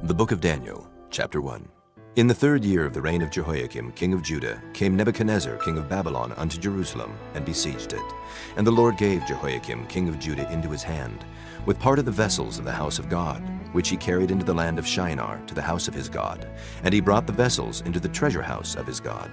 The Book of Daniel, Chapter 1. In the 3rd year of the reign of Jehoiakim, king of Judah, came Nebuchadnezzar, king of Babylon, unto Jerusalem, and besieged it. And the Lord gave Jehoiakim, king of Judah, into his hand, with part of the vessels of the house of God, which he carried into the land of Shinar, to the house of his God. And he brought the vessels into the treasure house of his God.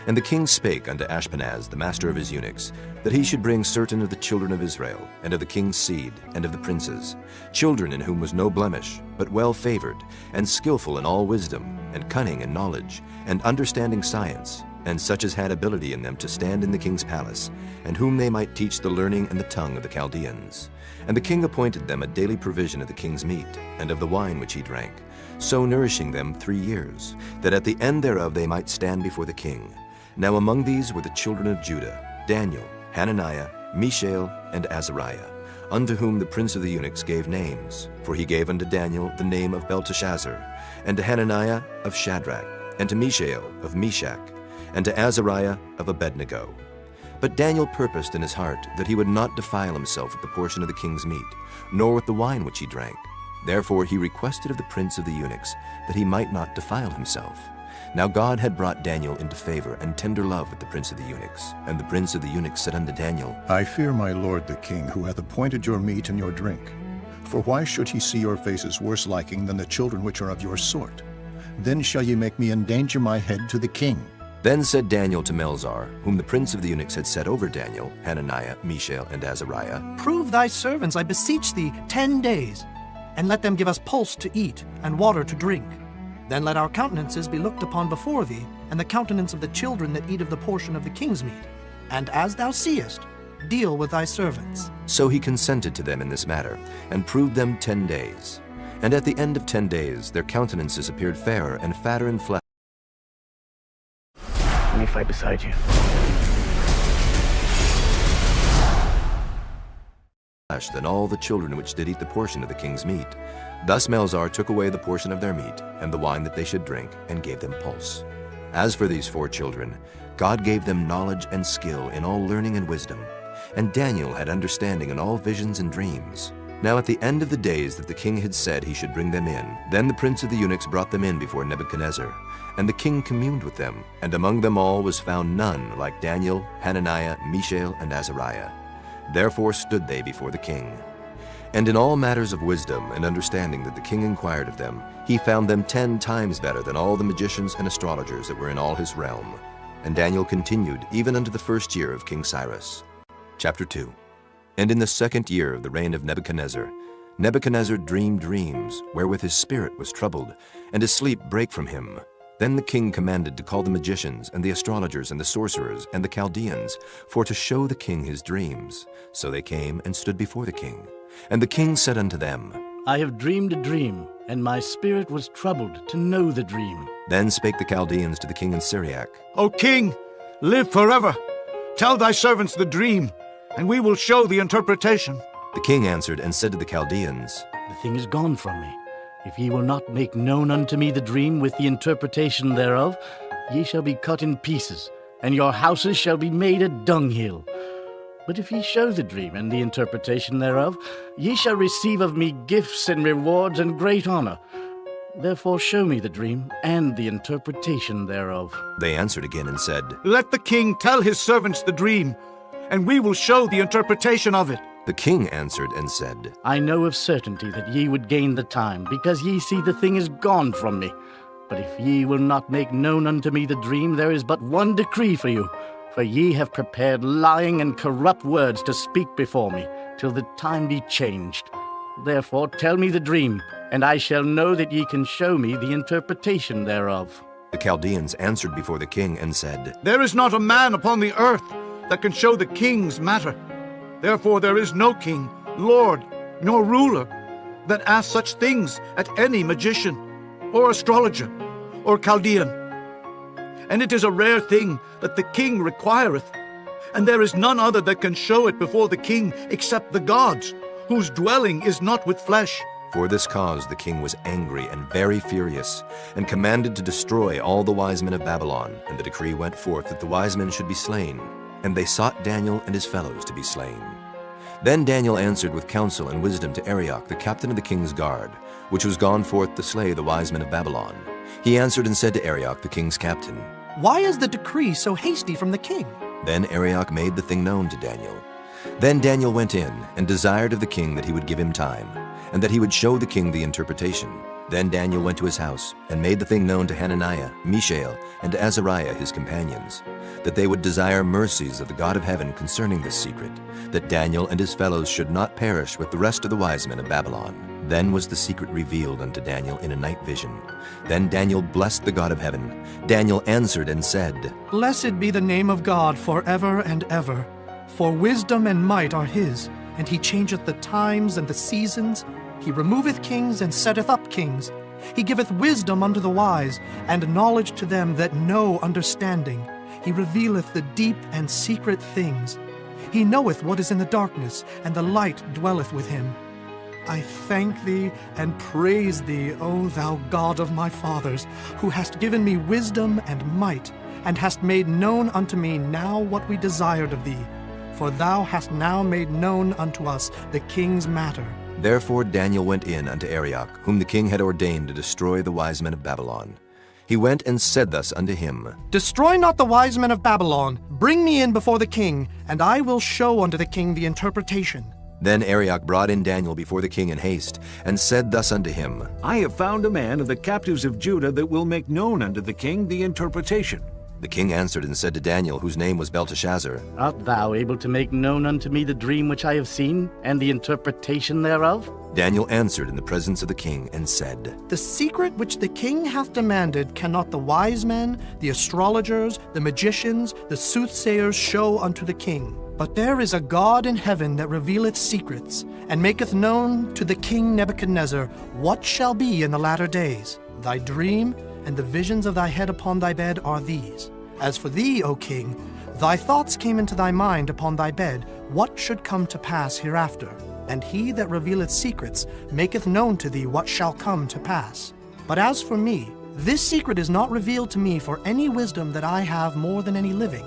And the king spake unto Ashpenaz, the master of his eunuchs, that he should bring certain of the children of Israel, and of the king's seed, and of the princes, children in whom was no blemish, but well favored, and skillful in all wisdom, and cunning in knowledge, and understanding science, and such as had ability in them to stand in the king's palace, and whom they might teach the learning and the tongue of the Chaldeans. And the king appointed them a daily provision of the king's meat, and of the wine which he drank, so nourishing them 3 years, that at the end thereof they might stand before the king. Now among these were the children of Judah, Daniel, Hananiah, Mishael, and Azariah, unto whom the prince of the eunuchs gave names. For he gave unto Daniel the name of Belteshazzar, and to Hananiah of Shadrach, and to Mishael of Meshach, and to Azariah of Abednego. But Daniel purposed in his heart that he would not defile himself with the portion of the king's meat, nor with the wine which he drank. Therefore he requested of the prince of the eunuchs that he might not defile himself. Now God had brought Daniel into favor and tender love with the prince of the eunuchs. And the prince of the eunuchs said unto Daniel, I fear my lord the king, who hath appointed your meat and your drink. For why should he see your faces worse liking than the children which are of your sort? Then shall ye make me endanger my head to the king. Then said Daniel to Melzar, whom the prince of the eunuchs had set over Daniel, Hananiah, Mishael, and Azariah, Prove thy servants, I beseech thee, 10 days, and let them give us pulse to eat and water to drink. Then let our countenances be looked upon before thee, and the countenance of the children that eat of the portion of the king's meat. And as thou seest, deal with thy servants. So he consented to them in this matter, and proved them 10 days. And at the end of 10 days their countenances appeared fairer and fatter in flesh Let me fight beside you. than all the children which did eat the portion of the king's meat. Thus Melzar took away the portion of their meat, and the wine that they should drink, and gave them pulse. As for these 4 children, God gave them knowledge and skill in all learning and wisdom. And Daniel had understanding in all visions and dreams. Now at the end of the days that the king had said he should bring them in, then the prince of the eunuchs brought them in before Nebuchadnezzar. And the king communed with them, and among them all was found none like Daniel, Hananiah, Mishael, and Azariah. Therefore stood they before the king. And in all matters of wisdom and understanding that the king inquired of them, he found them 10 times better than all the magicians and astrologers that were in all his realm. And Daniel continued even unto the 1st year of King Cyrus. Chapter 2. And in the 2nd year of the reign of Nebuchadnezzar, Nebuchadnezzar dreamed dreams, wherewith his spirit was troubled, and his sleep brake from him. Then the king commanded to call the magicians, and the astrologers, and the sorcerers, and the Chaldeans, for to show the king his dreams. So they came and stood before the king. And the king said unto them, I have dreamed a dream, and my spirit was troubled to know the dream. Then spake the Chaldeans to the king in Syriac, O king, live forever. Tell thy servants the dream, and we will show the interpretation. The king answered and said to the Chaldeans, The thing is gone from me. If ye will not make known unto me the dream with the interpretation thereof, ye shall be cut in pieces, and your houses shall be made a dunghill. But if ye show the dream and the interpretation thereof, ye shall receive of me gifts and rewards and great honor. Therefore show me the dream and the interpretation thereof. They answered again and said, Let the king tell his servants the dream, and we will show the interpretation of it. The king answered and said, I know of certainty that ye would gain the time, because ye see the thing is gone from me. But if ye will not make known unto me the dream, there is but one decree for you. For ye have prepared lying and corrupt words to speak before me, till the time be changed. Therefore tell me the dream, and I shall know that ye can show me the interpretation thereof. The Chaldeans answered before the king and said, There is not a man upon the earth that can show the king's matter. Therefore there is no king, lord, nor ruler that asks such things at any magician, or astrologer, or Chaldean. And it is a rare thing that the king requireth, and there is none other that can show it before the king except the gods, whose dwelling is not with flesh. For this cause the king was angry and very furious, and commanded to destroy all the wise men of Babylon. And the decree went forth that the wise men should be slain. And they sought Daniel and his fellows to be slain. Then Daniel answered with counsel and wisdom to Arioch, the captain of the king's guard, which was gone forth to slay the wise men of Babylon. He answered and said to Arioch, the king's captain, Why is the decree so hasty from the king? Then Arioch made the thing known to Daniel. Then Daniel went in and desired of the king that he would give him time, and that he would show the king the interpretation. Then Daniel went to his house and made the thing known to Hananiah, Mishael, and to Azariah his companions, that they would desire mercies of the God of heaven concerning this secret, that Daniel and his fellows should not perish with the rest of the wise men of Babylon. Then was the secret revealed unto Daniel in a night vision. Then Daniel blessed the God of heaven. Daniel answered and said, Blessed be the name of God forever and ever. For wisdom and might are his, and he changeth the times and the seasons. He removeth kings and setteth up kings. He giveth wisdom unto the wise, and knowledge to them that know understanding. He revealeth the deep and secret things. He knoweth what is in the darkness, and the light dwelleth with him. I thank thee and praise thee, O thou God of my fathers, who hast given me wisdom and might, and hast made known unto me now what we desired of thee. For thou hast now made known unto us the king's matter. Therefore Daniel went in unto Arioch, whom the king had ordained to destroy the wise men of Babylon. He went and said thus unto him, Destroy not the wise men of Babylon. Bring me in before the king, and I will show unto the king the interpretation. Then Arioch brought in Daniel before the king in haste, and said thus unto him, I have found a man of the captives of Judah that will make known unto the king the interpretation. The king answered and said to Daniel, whose name was Belteshazzar, Art thou able to make known unto me the dream which I have seen, and the interpretation thereof? Daniel answered in the presence of the king, and said, The secret which the king hath demanded cannot the wise men, the astrologers, the magicians, the soothsayers show unto the king. But there is a God in heaven that revealeth secrets, and maketh known to the king Nebuchadnezzar what shall be in the latter days. Thy dream and the visions of thy head upon thy bed are these. As for thee, O king, thy thoughts came into thy mind upon thy bed, what should come to pass hereafter. And he that revealeth secrets maketh known to thee what shall come to pass. But as for me, this secret is not revealed to me for any wisdom that I have more than any living,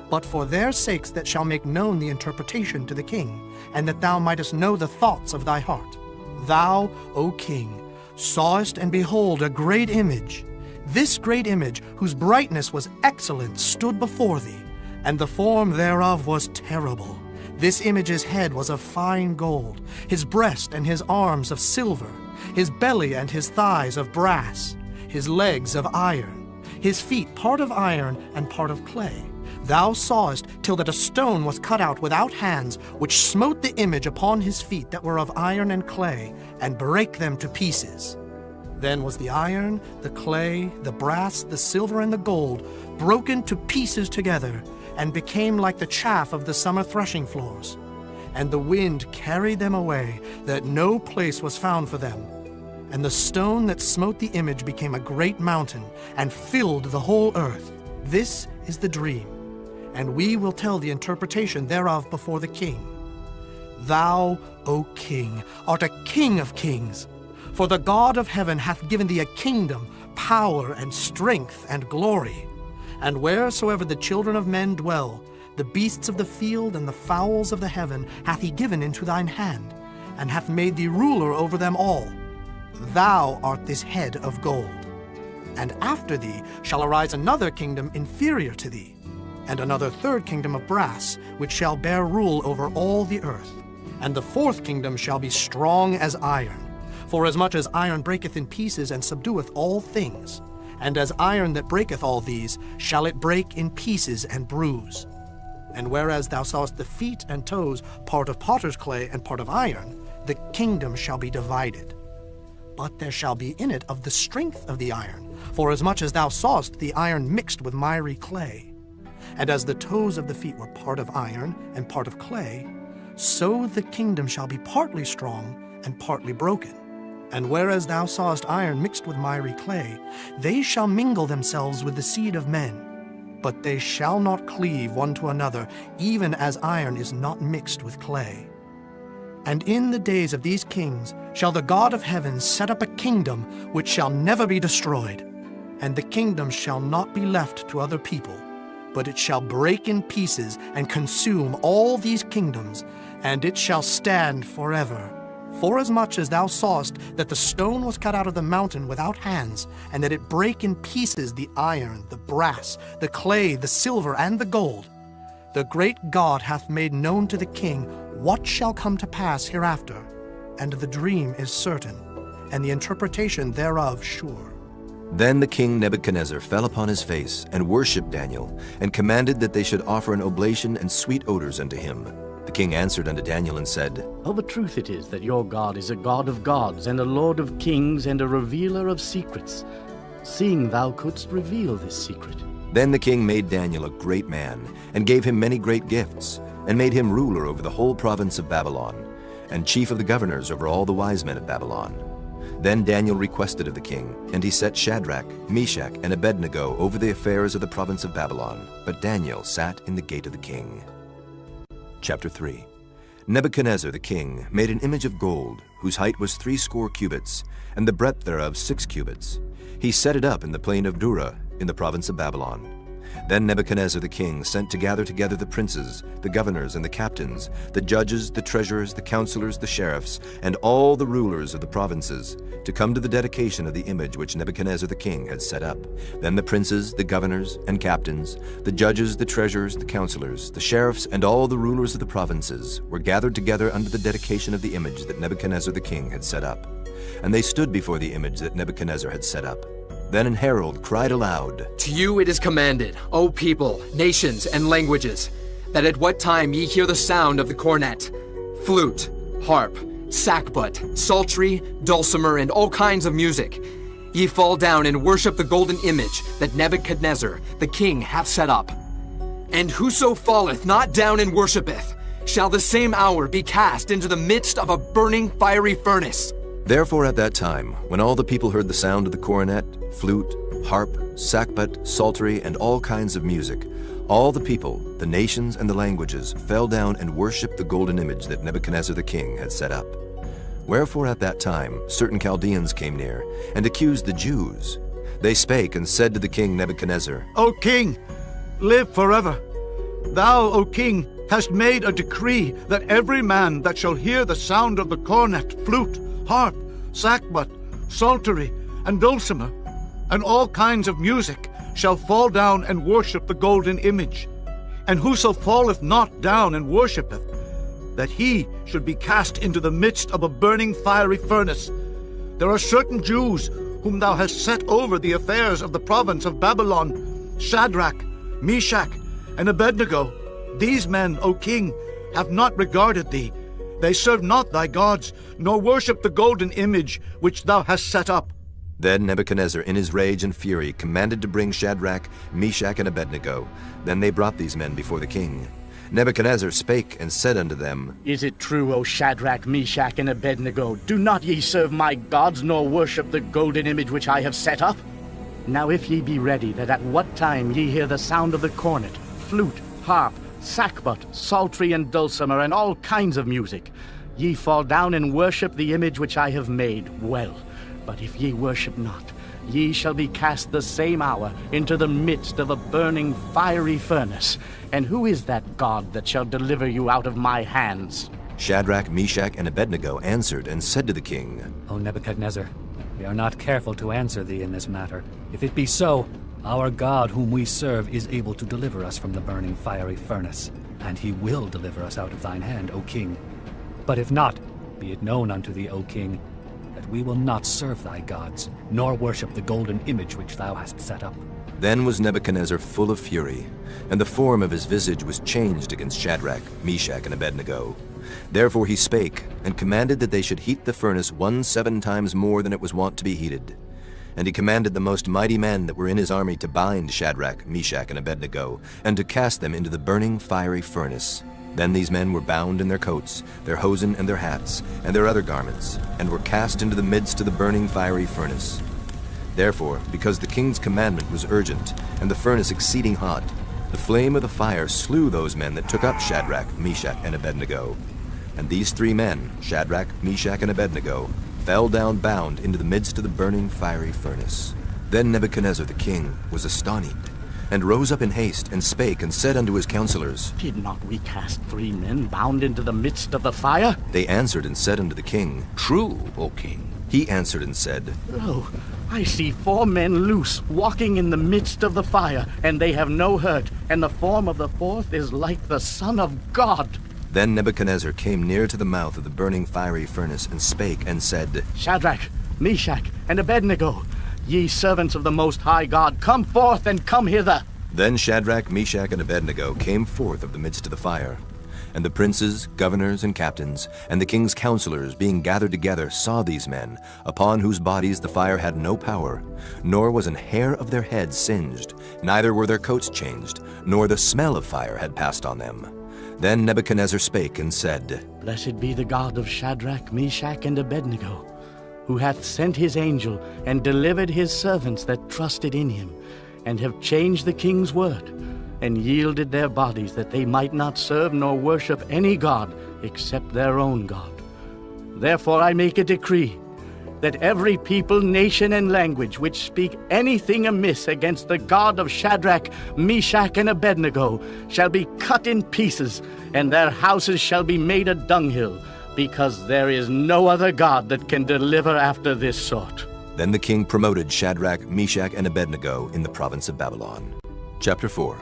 but for their sakes that shall make known the interpretation to the king, and that thou mightest know the thoughts of thy heart. Thou, O king, sawest and behold a great image. This great image, whose brightness was excellent, stood before thee, and the form thereof was terrible. This image's head was of fine gold, his breast and his arms of silver, his belly and his thighs of brass, his legs of iron, his feet part of iron and part of clay. Thou sawest till that a stone was cut out without hands, which smote the image upon his feet that were of iron and clay, and brake them to pieces. Then was the iron, the clay, the brass, the silver, and the gold broken to pieces together, and became like the chaff of the summer threshing floors. And the wind carried them away, that no place was found for them. And the stone that smote the image became a great mountain, and filled the whole earth. This is the dream, and we will tell the interpretation thereof before the king. Thou, O king, art a king of kings. For the God of heaven hath given thee a kingdom, power, and strength, and glory. And wheresoever the children of men dwell, the beasts of the field and the fowls of the heaven hath he given into thine hand, and hath made thee ruler over them all. Thou art this head of gold. And after thee shall arise another kingdom inferior to thee, and another third kingdom of brass, which shall bear rule over all the earth. And the fourth kingdom shall be strong as iron. For as much as iron breaketh in pieces and subdueth all things, and as iron that breaketh all these, shall it break in pieces and bruise. And whereas thou sawest the feet and toes, part of potter's clay and part of iron, the kingdom shall be divided. But there shall be in it of the strength of the iron, for as much as thou sawest the iron mixed with miry clay. And as the toes of the feet were part of iron and part of clay, so the kingdom shall be partly strong and partly broken. And whereas thou sawest iron mixed with miry clay, they shall mingle themselves with the seed of men. But they shall not cleave one to another, even as iron is not mixed with clay. And in the days of these kings shall the God of heaven set up a kingdom which shall never be destroyed. And the kingdom shall not be left to other people, but it shall break in pieces and consume all these kingdoms, and it shall stand forever. Forasmuch as thou sawest that the stone was cut out of the mountain without hands, and that it brake in pieces the iron, the brass, the clay, the silver, and the gold, the great God hath made known to the king what shall come to pass hereafter, and the dream is certain, and the interpretation thereof sure. Then the king Nebuchadnezzar fell upon his face and worshipped Daniel, and commanded that they should offer an oblation and sweet odors unto him. The king answered unto Daniel and said, Of a truth it is that your God is a God of gods, and a Lord of kings, and a revealer of secrets, seeing thou couldst reveal this secret. Then the king made Daniel a great man, and gave him many great gifts, and made him ruler over the whole province of Babylon, and chief of the governors over all the wise men of Babylon. Then Daniel requested of the king, and he set Shadrach, Meshach, and Abednego over the affairs of the province of Babylon. But Daniel sat in the gate of the king. Chapter 3. Nebuchadnezzar the king made an image of gold, whose height was 60 cubits, and the breadth thereof 6 cubits. He set it up in the plain of Dura, in the province of Babylon. Then Nebuchadnezzar the king sent to gather together the princes, the governors, and the captains, the judges, the treasurers, the counselors, the sheriffs, and all the rulers of the provinces, to come to the dedication of the image which Nebuchadnezzar the king had set up. Then the princes, the governors, and captains, the judges, the treasurers, the counselors, the sheriffs, and all the rulers of the provinces were gathered together under the dedication of the image that Nebuchadnezzar the king had set up. And they stood before the image that Nebuchadnezzar had set up. Then an herald cried aloud, To you it is commanded, O people, nations, and languages, that at what time ye hear the sound of the cornet, flute, harp, sackbut, psaltery, dulcimer, and all kinds of music, ye fall down and worship the golden image that Nebuchadnezzar the king hath set up. And whoso falleth not down and worshipeth, shall the same hour be cast into the midst of a burning fiery furnace. Therefore at that time, when all the people heard the sound of the cornet, flute, harp, sackbut, psaltery, and all kinds of music, all the people, the nations, and the languages fell down and worshipped the golden image that Nebuchadnezzar the king had set up. Wherefore at that time certain Chaldeans came near, and accused the Jews. They spake and said to the king Nebuchadnezzar, O king, live forever. Thou, O king, hast made a decree that every man that shall hear the sound of the cornet, flute, harp, sackbut, psaltery, and dulcimer, and all kinds of music, shall fall down and worship the golden image. And whoso falleth not down and worshipeth, that he should be cast into the midst of a burning fiery furnace. There are certain Jews whom thou hast set over the affairs of the province of Babylon, Shadrach, Meshach, and Abednego. These men, O king, have not regarded thee. They serve not thy gods, nor worship the golden image which thou hast set up. Then Nebuchadnezzar, in his rage and fury, commanded to bring Shadrach, Meshach, and Abednego. Then they brought these men before the king. Nebuchadnezzar spake and said unto them, Is it true, O Shadrach, Meshach, and Abednego? Do not ye serve my gods, nor worship the golden image which I have set up? Now if ye be ready, that at what time ye hear the sound of the cornet, flute, harp, sackbut, psaltery, and dulcimer, and all kinds of music, ye fall down and worship the image which I have made, well. But if ye worship not, ye shall be cast the same hour into the midst of a burning fiery furnace. And who is that God that shall deliver you out of my hands? Shadrach, Meshach, and Abednego answered and said to the king, O Nebuchadnezzar, we are not careful to answer thee in this matter. If it be so, our God whom we serve is able to deliver us from the burning fiery furnace, and he will deliver us out of thine hand, O king. But if not, be it known unto thee, O king, that we will not serve thy gods, nor worship the golden image which thou hast set up. Then was Nebuchadnezzar full of fury, and the form of his visage was changed against Shadrach, Meshach, and Abednego. Therefore he spake, and commanded that they should heat the furnace 17 times more than it was wont to be heated. And he commanded the most mighty men that were in his army to bind Shadrach, Meshach, and Abednego, and to cast them into the burning fiery furnace. Then these men were bound in their coats, their hosen, and their hats, and their other garments, and were cast into the midst of the burning fiery furnace. Therefore, because the king's commandment was urgent, and the furnace exceeding hot, the flame of the fire slew those men that took up Shadrach, Meshach, and Abednego. And these 3 men, Shadrach, Meshach, and Abednego, fell down bound into the midst of the burning fiery furnace. Then Nebuchadnezzar the king was astonished, and rose up in haste, and spake, and said unto his counselors, Did not we cast 3 men bound into the midst of the fire? They answered and said unto the king, True, O king. He answered and said, Lo, I see 4 men loose, walking in the midst of the fire, and they have no hurt, and the form of the 4th is like the Son of God. Then Nebuchadnezzar came near to the mouth of the burning fiery furnace, and spake, and said, Shadrach, Meshach, and Abednego, ye servants of the Most High God, come forth and come hither. Then Shadrach, Meshach, and Abednego came forth of the midst of the fire. And the princes, governors, and captains, and the king's counselors, being gathered together, saw these men, upon whose bodies the fire had no power, nor was an hair of their heads singed, neither were their coats changed, nor the smell of fire had passed on them. Then Nebuchadnezzar spake and said, Blessed be the God of Shadrach, Meshach, and Abednego, who hath sent his angel and delivered his servants that trusted in him, and have changed the king's word, and yielded their bodies that they might not serve nor worship any god except their own God. Therefore I make a decree that every people, nation, and language which speak anything amiss against the God of Shadrach, Meshach, and Abednego shall be cut in pieces, and their houses shall be made a dunghill, because there is no other God that can deliver after this sort. Then the king promoted Shadrach, Meshach, and Abednego in the province of Babylon. Chapter 4.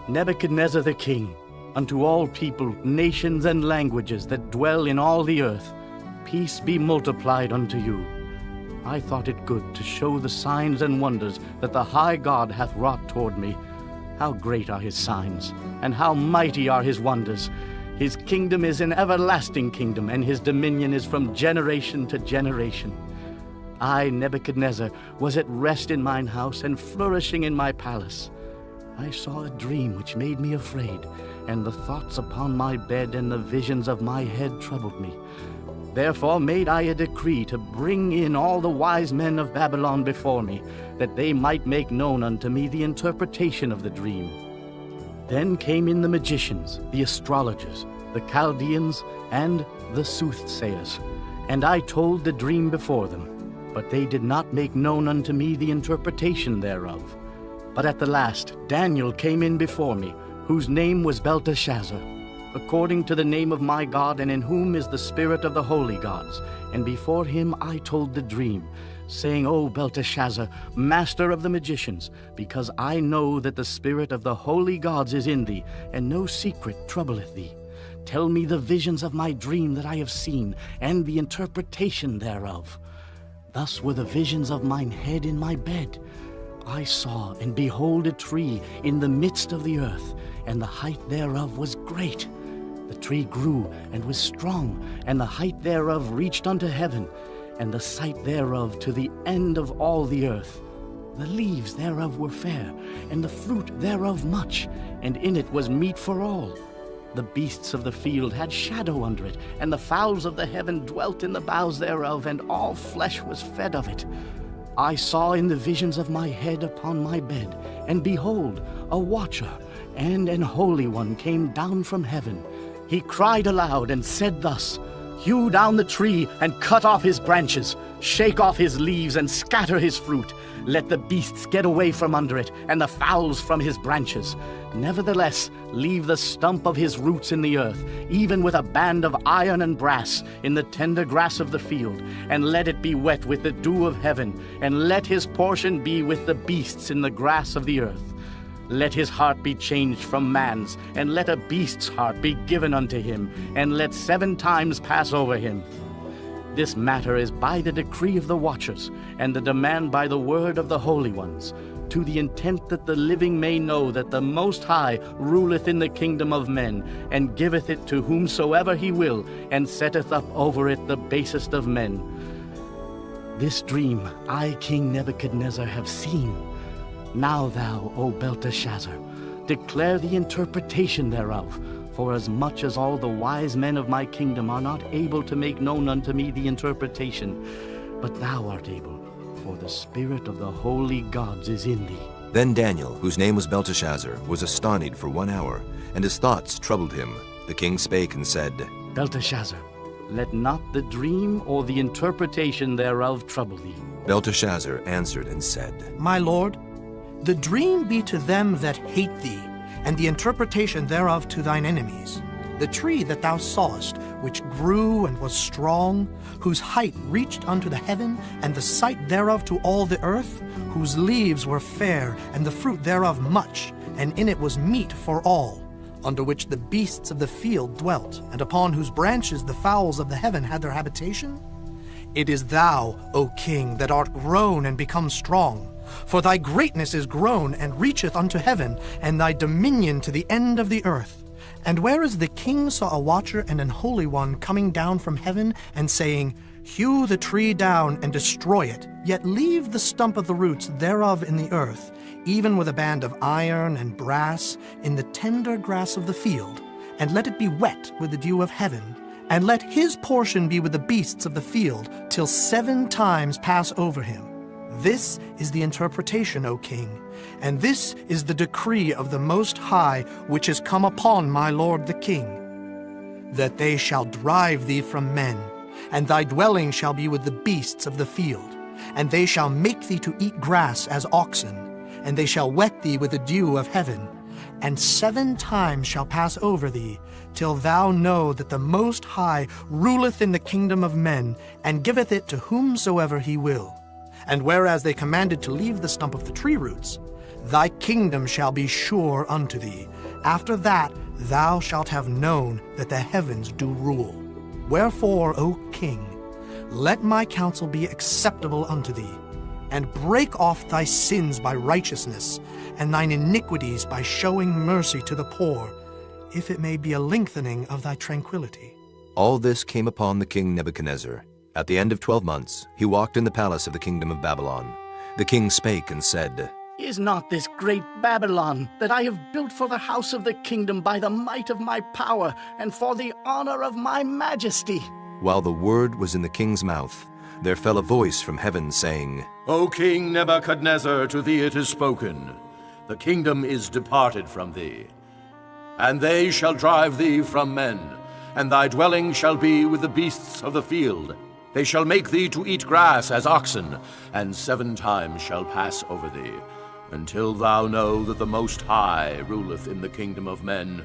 Nebuchadnezzar the king, unto all people, nations, and languages that dwell in all the earth, peace be multiplied unto you. I thought it good to show the signs and wonders that the high God hath wrought toward me. How great are his signs, and how mighty are his wonders! His kingdom is an everlasting kingdom, and his dominion is from generation to generation. I, Nebuchadnezzar, was at rest in mine house, and flourishing in my palace. I saw a dream which made me afraid, and the thoughts upon my bed and the visions of my head troubled me. Therefore made I a decree to bring in all the wise men of Babylon before me, that they might make known unto me the interpretation of the dream. Then came in the magicians, the astrologers, the Chaldeans, and the soothsayers, and I told the dream before them, but they did not make known unto me the interpretation thereof. But at the last Daniel came in before me, whose name was Belteshazzar, according to the name of my God, and in whom is the spirit of the holy gods. And before him I told the dream, saying, O Belteshazzar, master of the magicians, because I know that the spirit of the holy gods is in thee, and no secret troubleth thee. Tell me the visions of my dream that I have seen, and the interpretation thereof. Thus were the visions of mine head in my bed. I saw, and behold, a tree in the midst of the earth, and the height thereof was great. The tree grew and was strong, and the height thereof reached unto heaven, and the sight thereof to the end of all the earth. The leaves thereof were fair, and the fruit thereof much, and in it was meat for all. The beasts of the field had shadow under it, and the fowls of the heaven dwelt in the boughs thereof, and all flesh was fed of it. I saw in the visions of my head upon my bed, and behold, a watcher and an holy one came down from heaven. He cried aloud and said thus, Hew down the tree and cut off his branches, shake off his leaves and scatter his fruit. Let the beasts get away from under it, and the fowls from his branches. Nevertheless, leave the stump of his roots in the earth, even with a band of iron and brass in the tender grass of the field, and let it be wet with the dew of heaven, and let his portion be with the beasts in the grass of the earth. Let his heart be changed from man's, and let a beast's heart be given unto him, and let 7 times pass over him. This matter is by the decree of the watchers, and the demand by the word of the holy ones, to the intent that the living may know that the Most High ruleth in the kingdom of men, and giveth it to whomsoever he will, and setteth up over it the basest of men. This dream I, King Nebuchadnezzar, have seen. Now thou, O Belteshazzar, declare the interpretation thereof, for as much as all the wise men of my kingdom are not able to make known unto me the interpretation, but thou art able, for the spirit of the holy gods is in thee. Then Daniel, whose name was Belteshazzar, was astonied for 1 hour, and his thoughts troubled him. The king spake and said, Belteshazzar, let not the dream or the interpretation thereof trouble thee. Belteshazzar answered and said, My lord, The dream be to them that hate thee, and the interpretation thereof to thine enemies. The tree that thou sawest, which grew and was strong, whose height reached unto the heaven, and the sight thereof to all the earth, whose leaves were fair, and the fruit thereof much, and in it was meat for all, under which the beasts of the field dwelt, and upon whose branches the fowls of the heaven had their habitation? It is thou, O king, that art grown and become strong. For thy greatness is grown and reacheth unto heaven, and thy dominion to the end of the earth. And whereas the king saw a watcher and an holy one coming down from heaven, and saying, Hew the tree down and destroy it, yet leave the stump of the roots thereof in the earth, even with a band of iron and brass, in the tender grass of the field, and let it be wet with the dew of heaven, and let his portion be with the beasts of the field, till 7 times pass over him. This is the interpretation, O king, and this is the decree of the Most High, which is come upon my lord the king, that they shall drive thee from men, and thy dwelling shall be with the beasts of the field, and they shall make thee to eat grass as oxen, and they shall wet thee with the dew of heaven, and 7 times shall pass over thee, till thou know that the Most High ruleth in the kingdom of men, and giveth it to whomsoever he will. And whereas they commanded to leave the stump of the tree roots, thy kingdom shall be sure unto thee. After that thou shalt have known that the heavens do rule. Wherefore, O king, let my counsel be acceptable unto thee, and break off thy sins by righteousness, and thine iniquities by showing mercy to the poor, if it may be a lengthening of thy tranquility. All this came upon the king Nebuchadnezzar. At the end of 12 months, he walked in the palace of the kingdom of Babylon. The king spake and said, Is not this great Babylon, that I have built for the house of the kingdom by the might of my power, and for the honor of my majesty? While the word was in the king's mouth, there fell a voice from heaven, saying, O King Nebuchadnezzar, to thee it is spoken, the kingdom is departed from thee. And they shall drive thee from men, and thy dwelling shall be with the beasts of the field. They shall make thee to eat grass as oxen, and 7 times shall pass over thee, until thou know that the Most High ruleth in the kingdom of men,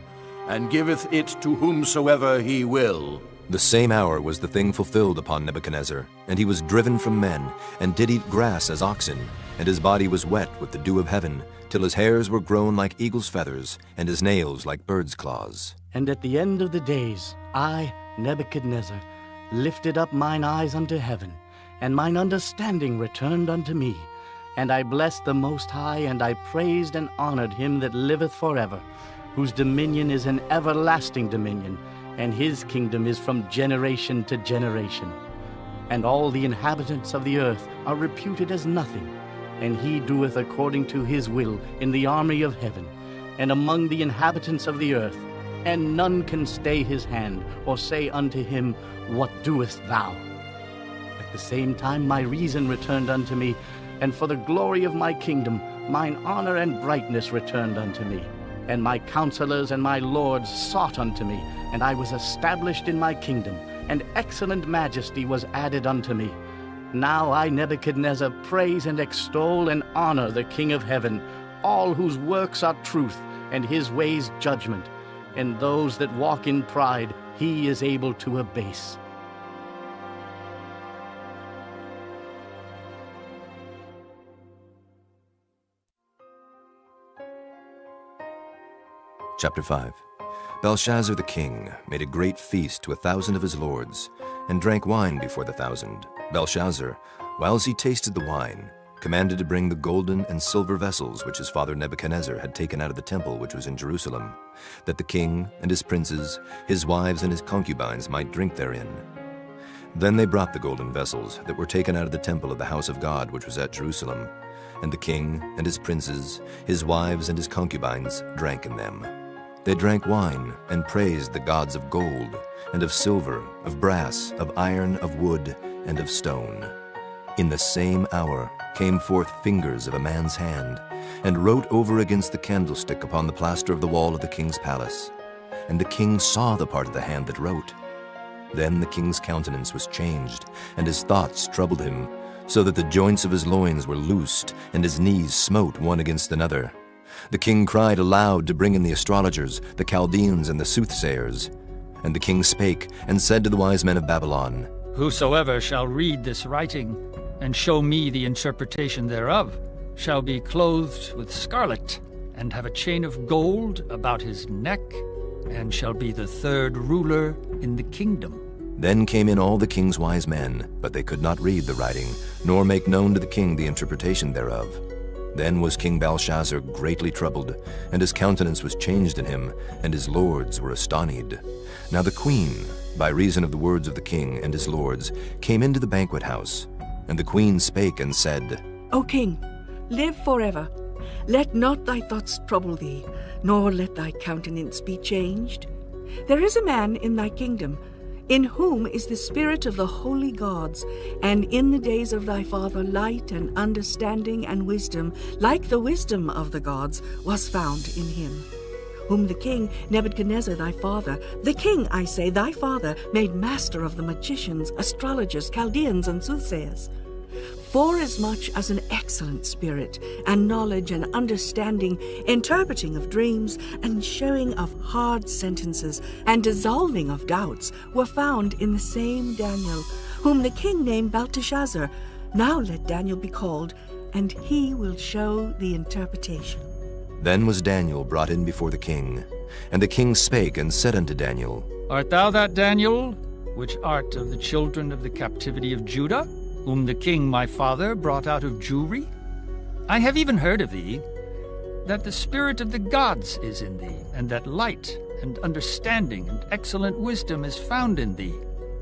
and giveth it to whomsoever he will. The same hour was the thing fulfilled upon Nebuchadnezzar, and he was driven from men, and did eat grass as oxen, and his body was wet with the dew of heaven, till his hairs were grown like eagle's feathers, and his nails like bird's claws. And at the end of the days, I, Nebuchadnezzar, lifted up mine eyes unto heaven, and mine understanding returned unto me. And I blessed the Most High, and I praised and honored him that liveth forever, whose dominion is an everlasting dominion, and his kingdom is from generation to generation. And all the inhabitants of the earth are reputed as nothing, and he doeth according to his will in the army of heaven, and among the inhabitants of the earth, and none can stay his hand, or say unto him, What doest thou? At the same time my reason returned unto me, and for the glory of my kingdom mine honor and brightness returned unto me. And my counselors and my lords sought unto me, and I was established in my kingdom, and excellent majesty was added unto me. Now I, Nebuchadnezzar, praise and extol and honor the King of heaven, all whose works are truth, and his ways judgment. And those that walk in pride he is able to abase. Chapter 5. Belshazzar the king made a great feast to 1,000 of his lords, and drank wine before the 1,000. Belshazzar, whiles he tasted the wine, commanded to bring the golden and silver vessels which his father Nebuchadnezzar had taken out of the temple which was in Jerusalem, that the king and his princes, his wives and his concubines might drink therein. Then they brought the golden vessels that were taken out of the temple of the house of God which was at Jerusalem, and the king and his princes, his wives and his concubines drank in them. They drank wine and praised the gods of gold, and of silver, of brass, of iron, of wood, and of stone. In the same hour came forth fingers of a man's hand, and wrote over against the candlestick upon the plaster of the wall of the king's palace. And the king saw the part of the hand that wrote. Then the king's countenance was changed, and his thoughts troubled him, so that the joints of his loins were loosed, and his knees smote one against another. The king cried aloud to bring in the astrologers, the Chaldeans, and the soothsayers. And the king spake, and said to the wise men of Babylon, Whosoever shall read this writing, and show me the interpretation thereof, shall be clothed with scarlet, and have a chain of gold about his neck, and shall be the third ruler in the kingdom. Then came in all the king's wise men, but they could not read the writing, nor make known to the king the interpretation thereof. Then was King Belshazzar greatly troubled, and his countenance was changed in him, and his lords were astonied. Now the queen, by reason of the words of the king and his lords, came into the banquet house. And the queen spake and said, O king, live forever. Let not thy thoughts trouble thee, nor let thy countenance be changed. There is a man in thy kingdom, in whom is the spirit of the holy gods, and in the days of thy father light and understanding and wisdom, like the wisdom of the gods, was found in him, whom the king Nebuchadnezzar thy father, the king, I say, thy father, made master of the magicians, astrologers, Chaldeans, and soothsayers. Forasmuch as an excellent spirit, and knowledge and understanding, interpreting of dreams, and showing of hard sentences, and dissolving of doubts, were found in the same Daniel, whom the king named Belteshazzar. Now let Daniel be called, and he will show the interpretation. Then was Daniel brought in before the king. And the king spake and said unto Daniel, Art thou that Daniel, which art of the children of the captivity of Judah, whom the king my father brought out of Jewry? I have even heard of thee, that the spirit of the gods is in thee, and that light and understanding and excellent wisdom is found in thee.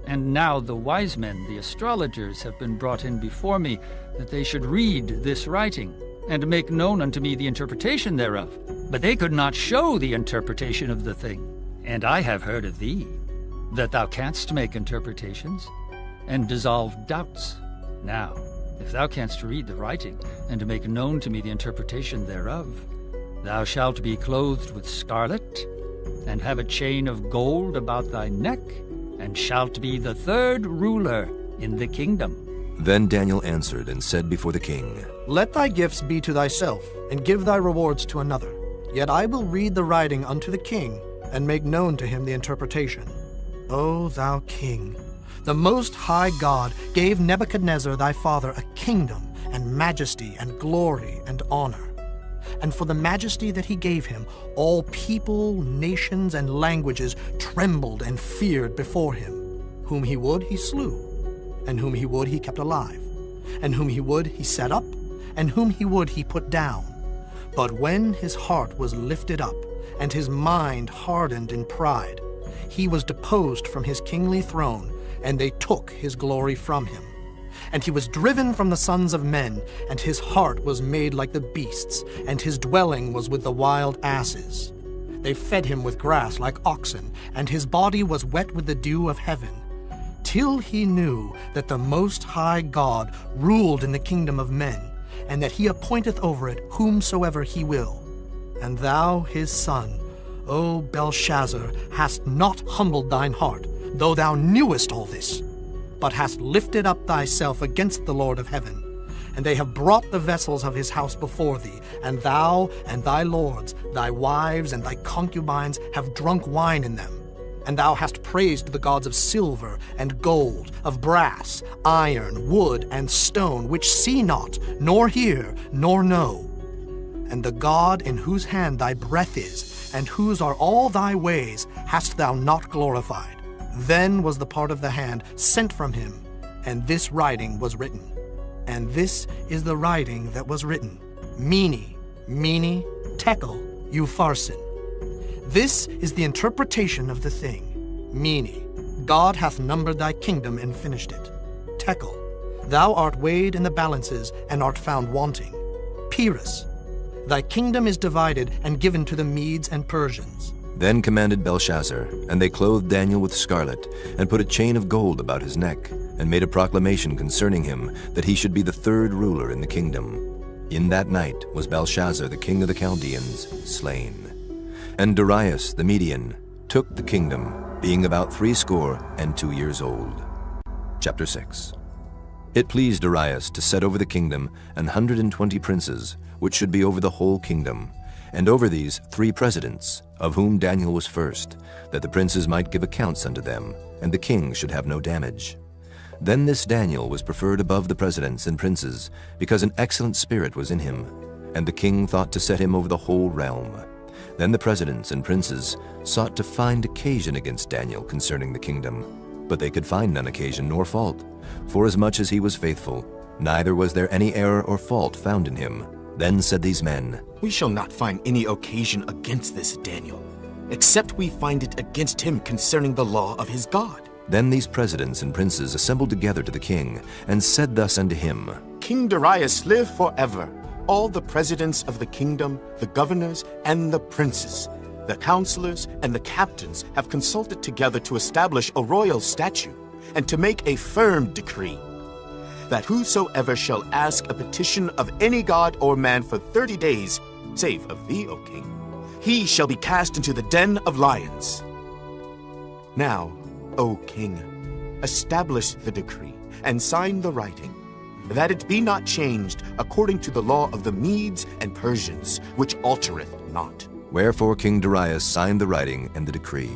And now the wise men, the astrologers, have been brought in before me, that they should read this writing, and make known unto me the interpretation thereof. But they could not show the interpretation of the thing. And I have heard of thee, that thou canst make interpretations, and dissolve doubts. Now, if thou canst read the writing, and to make known to me the interpretation thereof, thou shalt be clothed with scarlet, and have a chain of gold about thy neck, and shalt be the third ruler in the kingdom. Then Daniel answered and said before the king, Let thy gifts be to thyself, and give thy rewards to another. Yet I will read the writing unto the king, and make known to him the interpretation. O thou king, the Most High God gave Nebuchadnezzar thy father a kingdom, and majesty, and glory, and honor. And for the majesty that he gave him, all people, nations, and languages trembled and feared before him. Whom he would, he slew, and whom he would, he kept alive, and whom he would, he set up, and whom he would, he put down. But when his heart was lifted up, and his mind hardened in pride, he was deposed from his kingly throne, and they took his glory from him. And he was driven from the sons of men, and his heart was made like the beasts, and his dwelling was with the wild asses. They fed him with grass like oxen, and his body was wet with the dew of heaven, till he knew that the Most High God ruled in the kingdom of men, and that he appointeth over it whomsoever he will. And thou, his son, O Belshazzar, hast not humbled thine heart, though thou knewest all this, but hast lifted up thyself against the Lord of heaven. And they have brought the vessels of his house before thee, and thou and thy lords, thy wives and thy concubines have drunk wine in them. And thou hast praised the gods of silver and gold, of brass, iron, wood, and stone, which see not, nor hear, nor know. And the God in whose hand thy breath is, and whose are all thy ways, hast thou not glorified. Then was the part of the hand sent from him, and this writing was written. And this is the writing that was written. Mene, Mene, Tekel, Upharsin. This is the interpretation of the thing. Mene, God hath numbered thy kingdom and finished it. Tekel, thou art weighed in the balances and art found wanting. Peres, thy kingdom is divided and given to the Medes and Persians. Then commanded Belshazzar, and they clothed Daniel with scarlet, and put a chain of gold about his neck, and made a proclamation concerning him, that he should be the third ruler in the kingdom. In that night was Belshazzar the king of the Chaldeans slain. And Darius the Median took the kingdom, being about 62 years old. Chapter 6. It pleased Darius to set over the kingdom 120 princes, which should be over the whole kingdom, and over these 3 presidents, of whom Daniel was first, that the princes might give accounts unto them, and the king should have no damage. Then this Daniel was preferred above the presidents and princes, because an excellent spirit was in him, and the king thought to set him over the whole realm. Then the presidents and princes sought to find occasion against Daniel concerning the kingdom, but they could find none occasion nor fault, forasmuch as he was faithful, neither was there any error or fault found in him. Then said these men, We shall not find any occasion against this Daniel, except we find it against him concerning the law of his God. Then these presidents and princes assembled together to the king, and said thus unto him, King Darius, live forever. All the presidents of the kingdom, the governors, and the princes, the counselors, and the captains have consulted together to establish a royal statute, and to make a firm decree, that whosoever shall ask a petition of any god or man for 30 days, save of thee, O king, he shall be cast into the den of lions. Now, O king, establish the decree, and sign the writing, that it be not changed according to the law of the Medes and Persians, which altereth not. Wherefore King Darius signed the writing and the decree.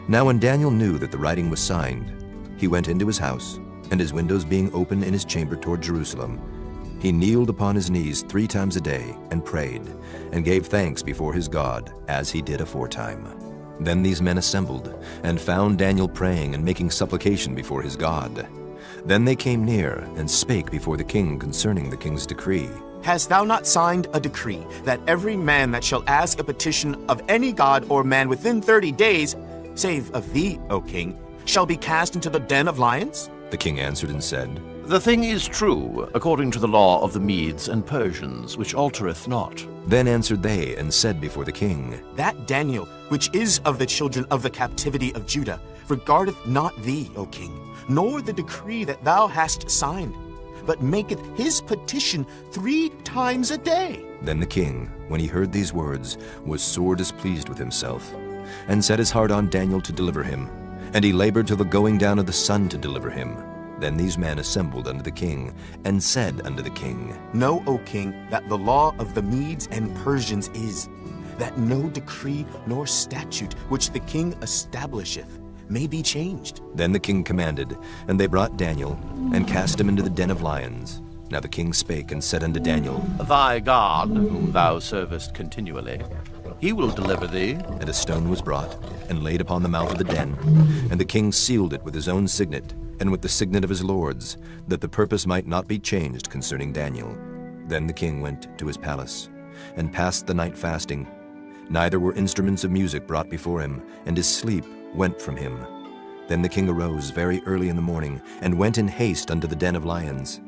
Now when Daniel knew that the writing was signed, he went into his house, and his windows being open in his chamber toward Jerusalem, he kneeled upon his knees 3 times a day, and prayed, and gave thanks before his God, as he did aforetime. Then these men assembled, and found Daniel praying and making supplication before his God. Then they came near, and spake before the king concerning the king's decree. Hast thou not signed a decree, that every man that shall ask a petition of any god or man within 30 days, save of thee, O king, shall be cast into the den of lions? The king answered and said, The thing is true, according to the law of the Medes and Persians, which altereth not. Then answered they, and said before the king, That Daniel, which is of the children of the captivity of Judah, regardeth not thee, O king, nor the decree that thou hast signed, but maketh his petition 3 times a day. Then the king, when he heard these words, was sore displeased with himself, and set his heart on Daniel to deliver him, and he labored till the going down of the sun to deliver him. Then these men assembled unto the king, and said unto the king, Know, O king, that the law of the Medes and Persians is, that no decree nor statute which the king establisheth may be changed. Then the king commanded, and they brought Daniel, and cast him into the den of lions. Now the king spake and said unto Daniel, Thy God, whom thou servest continually, he will deliver thee. And a stone was brought, and laid upon the mouth of the den, and the king sealed it with his own signet, and with the signet of his lords, that the purpose might not be changed concerning Daniel. Then the king went to his palace, and passed the night fasting. Neither were instruments of music brought before him, and his sleep went from him. Then the king arose very early in the morning, and went in haste unto the den of lions.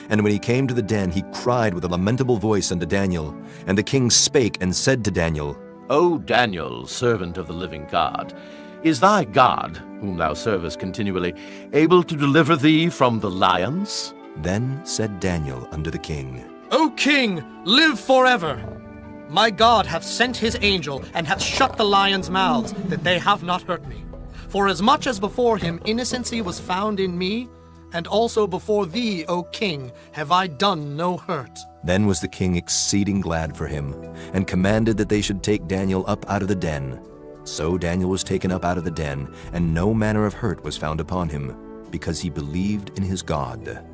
And when he came to the den, he cried with a lamentable voice unto Daniel. And the king spake and said to Daniel, O Daniel, servant of the living God, is thy God, whom thou servest continually, able to deliver thee from the lions? Then said Daniel unto the king, O king, live forever! My God hath sent his angel, and hath shut the lions' mouths, that they have not hurt me. For as much as before him innocency was found in me, and also before thee, O king, have I done no hurt. Then was the king exceeding glad for him, and commanded that they should take Daniel up out of the den. So Daniel was taken up out of the den, and no manner of hurt was found upon him, because he believed in his God.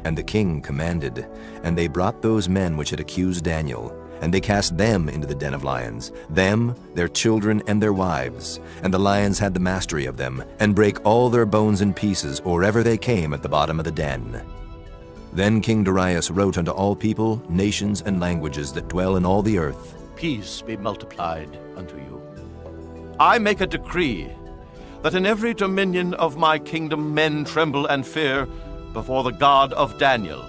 And the king commanded, and they brought those men which had accused Daniel, and they cast them into the den of lions, them, their children, and their wives. And the lions had the mastery of them, and brake all their bones in pieces, or ever they came at the bottom of the den. Then King Darius wrote unto all people, nations, and languages that dwell in all the earth, Peace be multiplied unto you. I make a decree, that in every dominion of my kingdom men tremble and fear before the God of Daniel,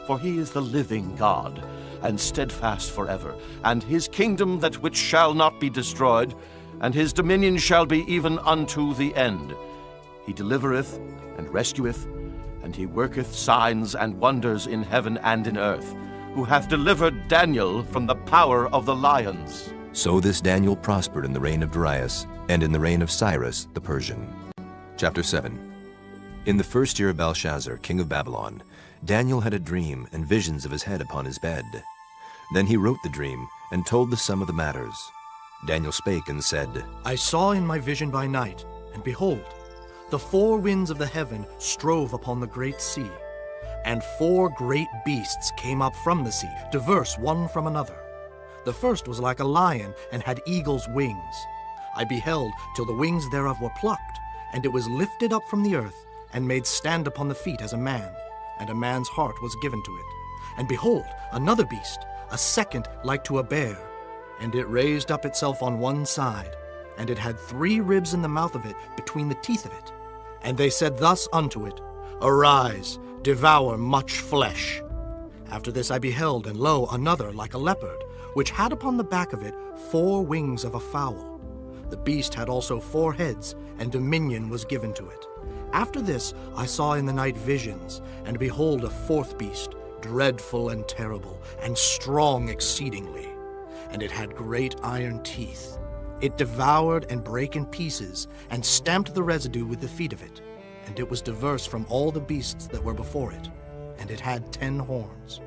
for he is the living God, and steadfast forever, and his kingdom that which shall not be destroyed, and his dominion shall be even unto the end. He delivereth and rescueth, and he worketh signs and wonders in heaven and in earth, who hath delivered Daniel from the power of the lions. So this Daniel prospered in the reign of Darius, and in the reign of Cyrus the Persian. Chapter 7. In the first year of Belshazzar, king of Babylon, Daniel had a dream and visions of his head upon his bed. Then he wrote the dream and told the sum of the matters. Daniel spake and said, I saw in my vision by night, and behold, the four winds of the heaven strove upon the great sea, and four great beasts came up from the sea, diverse one from another. The first was like a lion, and had eagle's wings. I beheld till the wings thereof were plucked, and it was lifted up from the earth, and made stand upon the feet as a man, and a man's heart was given to it. And behold, another beast, a second like to a bear, and it raised up itself on one side, and it had 3 ribs in the mouth of it between the teeth of it. And they said thus unto it, Arise, devour much flesh. After this I beheld, and lo, another like a leopard, which had upon the back of it 4 wings of a fowl. The beast had also 4 heads, and dominion was given to it. After this I saw in the night visions, and behold, a 4th beast, dreadful and terrible, and strong exceedingly. And it had great iron teeth. It devoured and brake in pieces, and stamped the residue with the feet of it. And it was diverse from all the beasts that were before it. And it had 10 horns.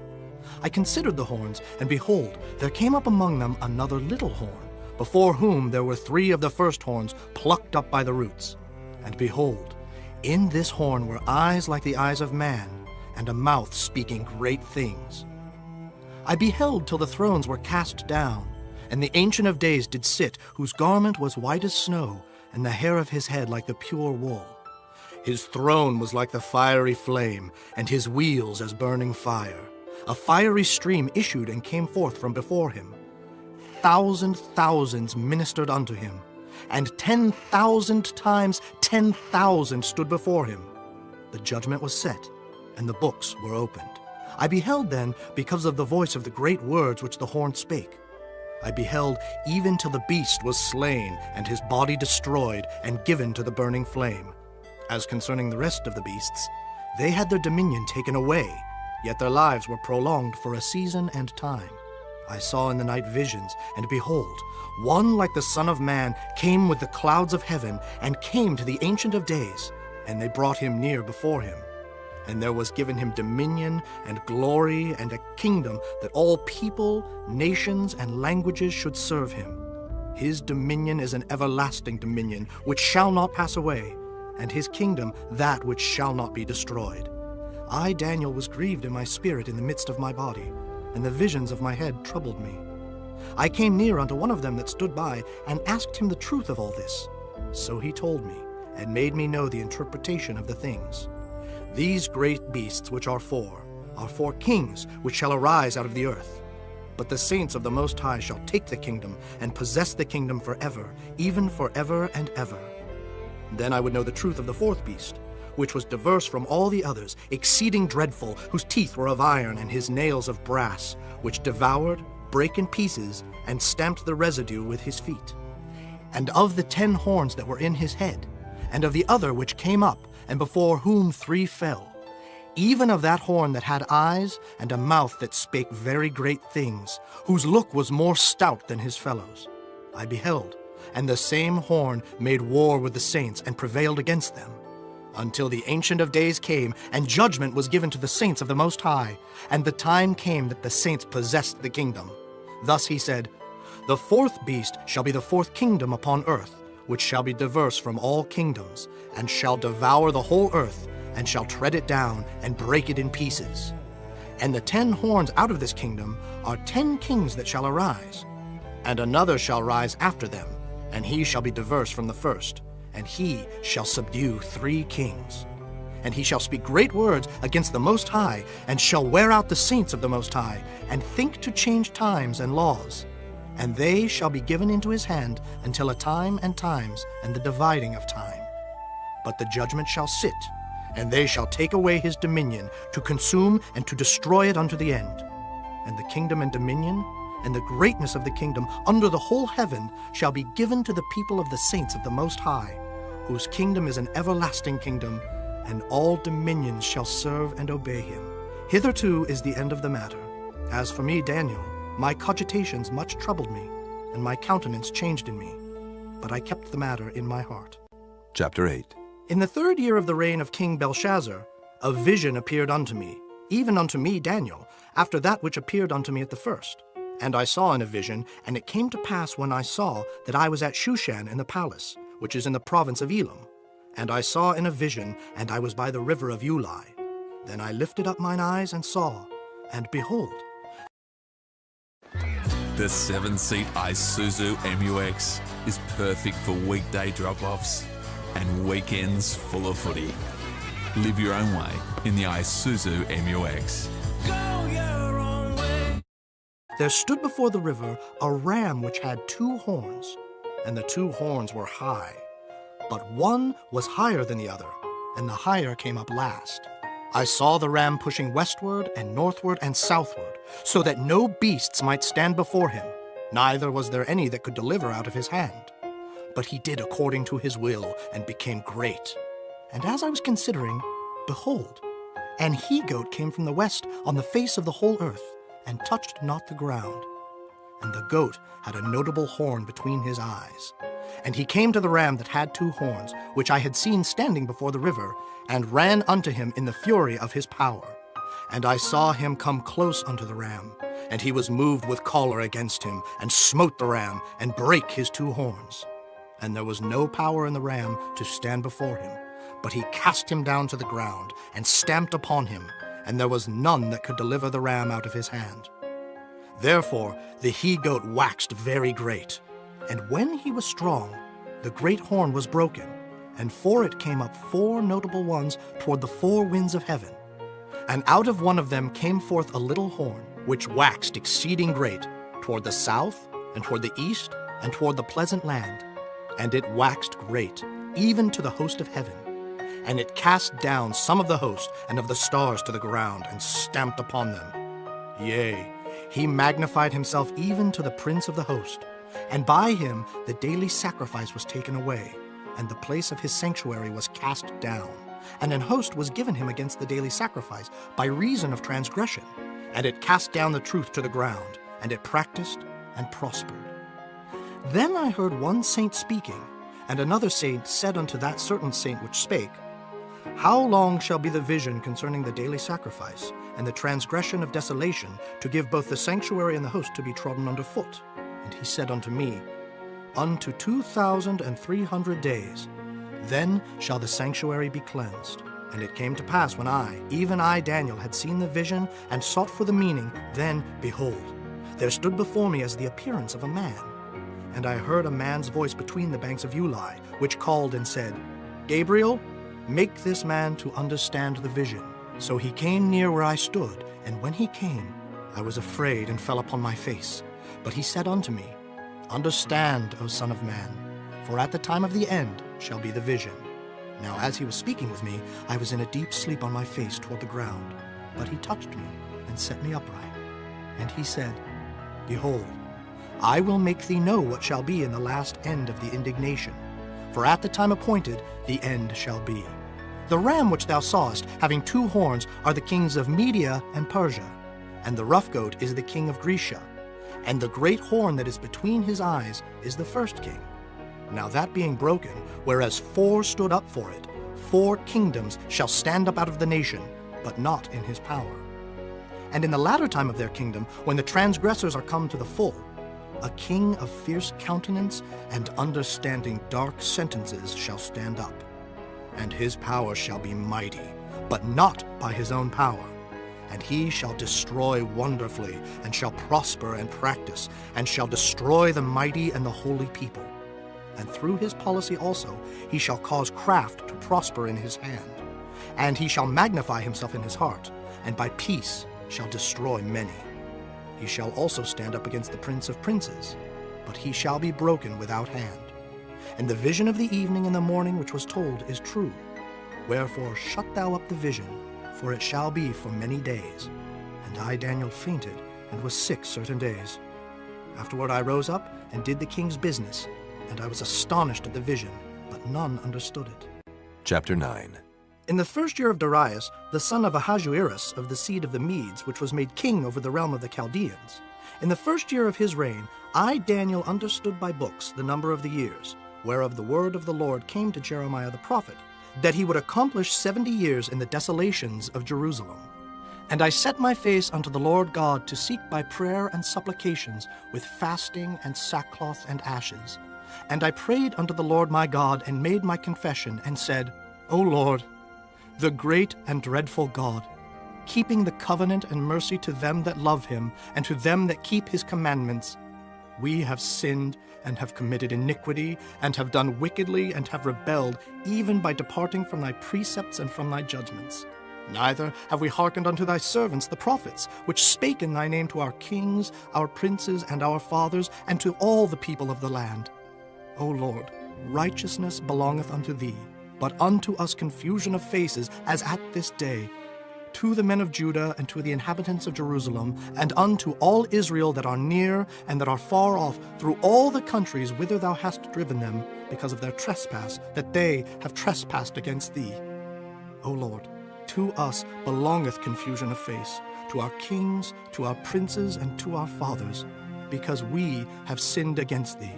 I considered the horns, and behold, there came up among them another little horn, before whom there were 3 of the first horns plucked up by the roots. And behold, in this horn were eyes like the eyes of man, and a mouth speaking great things. I beheld till the thrones were cast down, and the Ancient of Days did sit, whose garment was white as snow, and the hair of his head like the pure wool. His throne was like the fiery flame, and his wheels as burning fire. A fiery stream issued and came forth from before him. Thousands ministered unto him, and 10,000 times 10,000 stood before him. The judgment was set, and the books were opened. I beheld then, because of the voice of the great words which the horn spake. I beheld even till the beast was slain, and his body destroyed, and given to the burning flame. As concerning the rest of the beasts, they had their dominion taken away, yet their lives were prolonged for a season and time. I saw in the night visions, and behold, one like the Son of Man came with the clouds of heaven, and came to the Ancient of Days, and they brought him near before him. And there was given him dominion and glory and a kingdom, that all people, nations, and languages should serve him. His dominion is an everlasting dominion, which shall not pass away, and his kingdom that which shall not be destroyed. I, Daniel, was grieved in my spirit in the midst of my body, and the visions of my head troubled me. I came near unto one of them that stood by, and asked him the truth of all this. So he told me, and made me know the interpretation of the things. These great beasts which are 4 kings which shall arise out of the earth. But the saints of the Most High shall take the kingdom, and possess the kingdom forever, even forever and ever. Then I would know the truth of the 4th beast, which was diverse from all the others, exceeding dreadful, whose teeth were of iron, and his nails of brass, which devoured, brake in pieces, and stamped the residue with his feet. And of the 10 horns that were in his head, and of the other which came up, and before whom 3 fell, even of that horn that had eyes, and a mouth that spake very great things, whose look was more stout than his fellows. I beheld, and the same horn made war with the saints, and prevailed against them, until the Ancient of Days came, and judgment was given to the saints of the Most High, and the time came that the saints possessed the kingdom. Thus he said, The 4th beast shall be the 4th kingdom upon earth, which shall be diverse from all kingdoms, and shall devour the whole earth, and shall tread it down, and break it in pieces. And the 10 horns out of this kingdom are 10 kings that shall arise. And another shall rise after them, and he shall be diverse from the first, and he shall subdue 3 kings. And he shall speak great words against the Most High, and shall wear out the saints of the Most High, and think to change times and laws. And they shall be given into his hand until a time and times, and the dividing of time. But the judgment shall sit, and they shall take away his dominion, to consume and to destroy it unto the end. And the kingdom and dominion, and the greatness of the kingdom under the whole heaven shall be given to the people of the saints of the Most High, whose kingdom is an everlasting kingdom, and all dominions shall serve and obey him. Hitherto is the end of the matter. As for me, Daniel, my cogitations much troubled me, and my countenance changed in me. But I kept the matter in my heart. Chapter 8. In the 3rd year of the reign of King Belshazzar, a vision appeared unto me, even unto me Daniel, after that which appeared unto me at the first. And I saw in a vision, and it came to pass when I saw that I was at Shushan in the palace, which is in the province of Elam. And I saw in a vision, and I was by the river of Ulai. Then I lifted up mine eyes and saw, and behold, the 7-seat Isuzu MUX is perfect for weekday drop-offs and weekends full of footy. Live your own way in the Isuzu MUX. there stood before the river a ram which had 2 horns, and the 2 horns were high. But one was higher than the other, and the higher came up last. I saw the ram pushing westward and northward and southward, so that no beasts might stand before him, neither was there any that could deliver out of his hand. But he did according to his will, and became great. And as I was considering, behold, an he-goat came from the west on the face of the whole earth, and touched not the ground. And the goat had a notable horn between his eyes. And he came to the ram that had 2 horns, which I had seen standing before the river, and ran unto him in the fury of his power. And I saw him come close unto the ram, and he was moved with choler against him, and smote the ram, and brake his 2 horns. And there was no power in the ram to stand before him, but he cast him down to the ground, and stamped upon him, and there was none that could deliver the ram out of his hand. Therefore the he-goat waxed very great, and when he was strong, the great horn was broken, and for it came up 4 notable ones toward the 4 winds of heaven. And out of one of them came forth a little horn, which waxed exceeding great, toward the south, and toward the east, and toward the pleasant land. And it waxed great, even to the host of heaven. And it cast down some of the host and of the stars to the ground, and stamped upon them. Yea, he magnified himself even to the prince of the host. And by him the daily sacrifice was taken away, and the place of his sanctuary was cast down. And an host was given him against the daily sacrifice by reason of transgression. And it cast down the truth to the ground, and it practiced and prospered. Then I heard one saint speaking, and another saint said unto that certain saint which spake, How long shall be the vision concerning the daily sacrifice, and the transgression of desolation, to give both the sanctuary and the host to be trodden under foot? And he said unto me, Unto 2,300 days. Then shall the sanctuary be cleansed. And it came to pass when I, even I, Daniel, had seen the vision, and sought for the meaning, then, behold, there stood before me as the appearance of a man. And I heard a man's voice between the banks of Ulai, which called and said, Gabriel, make this man to understand the vision. So he came near where I stood, and when he came, I was afraid and fell upon my face. But he said unto me, Understand, O son of man, for at the time of the end shall be the vision. Now as he was speaking with me, I was in a deep sleep on my face toward the ground. But he touched me and set me upright. And he said, Behold, I will make thee know what shall be in the last end of the indignation. For at the time appointed the end shall be. The ram which thou sawest, having 2 horns, are the kings of Media and Persia, and the rough goat is the king of Grecia, and the great horn that is between his eyes is the first king. Now that being broken, whereas 4 stood up for it, 4 kingdoms shall stand up out of the nation, but not in his power. And in the latter time of their kingdom, when the transgressors are come to the full, a king of fierce countenance and understanding dark sentences shall stand up. And his power shall be mighty, but not by his own power. And he shall destroy wonderfully, and shall prosper and practice, and shall destroy the mighty and the holy people. And through his policy also he shall cause craft to prosper in his hand. And he shall magnify himself in his heart, and by peace shall destroy many. He shall also stand up against the prince of princes, but he shall be broken without hand. And the vision of the evening and the morning which was told is true. Wherefore shut thou up the vision, for it shall be for many days. And I, Daniel, fainted, and was sick certain days. Afterward I rose up, and did the king's business, and I was astonished at the vision, but none understood it. Chapter 9. In the 1st year of Darius, the son of Ahasuerus of the seed of the Medes, which was made king over the realm of the Chaldeans, in the 1st year of his reign, I, Daniel, understood by books the number of the years, whereof the word of the Lord came to Jeremiah the prophet, that he would accomplish 70 years in the desolations of Jerusalem. And I set my face unto the Lord God to seek by prayer and supplications with fasting and sackcloth and ashes. And I prayed unto the Lord my God, and made my confession, and said, O Lord, the great and dreadful God, keeping the covenant and mercy to them that love him, and to them that keep his commandments, we have sinned, and have committed iniquity, and have done wickedly, and have rebelled, even by departing from thy precepts and from thy judgments. Neither have we hearkened unto thy servants the prophets, which spake in thy name to our kings, our princes, and our fathers, and to all the people of the land. O Lord, righteousness belongeth unto thee, but unto us confusion of faces, as at this day. To the men of Judah, and to the inhabitants of Jerusalem, and unto all Israel that are near and that are far off, through all the countries whither thou hast driven them, because of their trespass, that they have trespassed against thee. O Lord, to us belongeth confusion of face, to our kings, to our princes, and to our fathers, because we have sinned against thee.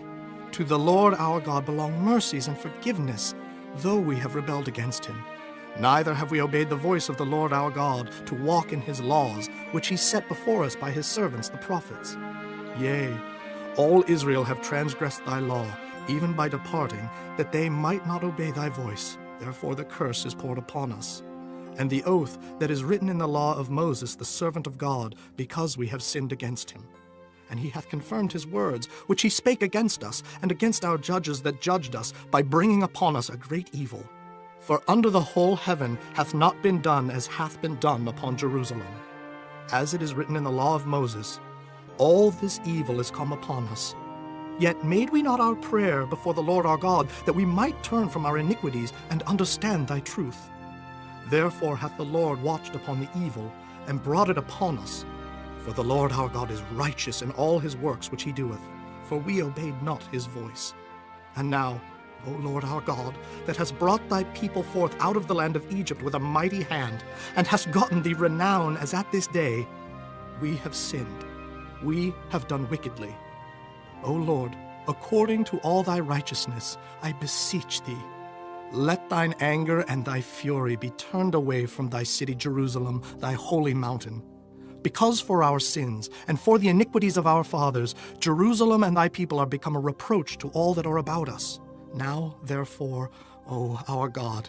To the Lord our God belong mercies and forgiveness, though we have rebelled against him. Neither have we obeyed the voice of the Lord our God, to walk in his laws, which he set before us by his servants the prophets. Yea, all Israel have transgressed thy law, even by departing, that they might not obey thy voice. Therefore the curse is poured upon us. And the oath that is written in the law of Moses, the servant of God, because we have sinned against him. And he hath confirmed his words, which he spake against us, and against our judges that judged us, by bringing upon us a great evil. For under the whole heaven hath not been done as hath been done upon Jerusalem. As it is written in the law of Moses, all this evil is come upon us. Yet made we not our prayer before the Lord our God, that we might turn from our iniquities and understand thy truth. Therefore hath the Lord watched upon the evil, and brought it upon us. For the Lord our God is righteous in all his works which he doeth, for we obeyed not his voice. And now, O Lord our God, that hast brought thy people forth out of the land of Egypt with a mighty hand, and hast gotten thee renown as at this day, we have sinned, we have done wickedly. O Lord, according to all thy righteousness, I beseech thee, let thine anger and thy fury be turned away from thy city Jerusalem, thy holy mountain. Because for our sins, and for the iniquities of our fathers, Jerusalem and thy people are become a reproach to all that are about us. Now, therefore, O our God,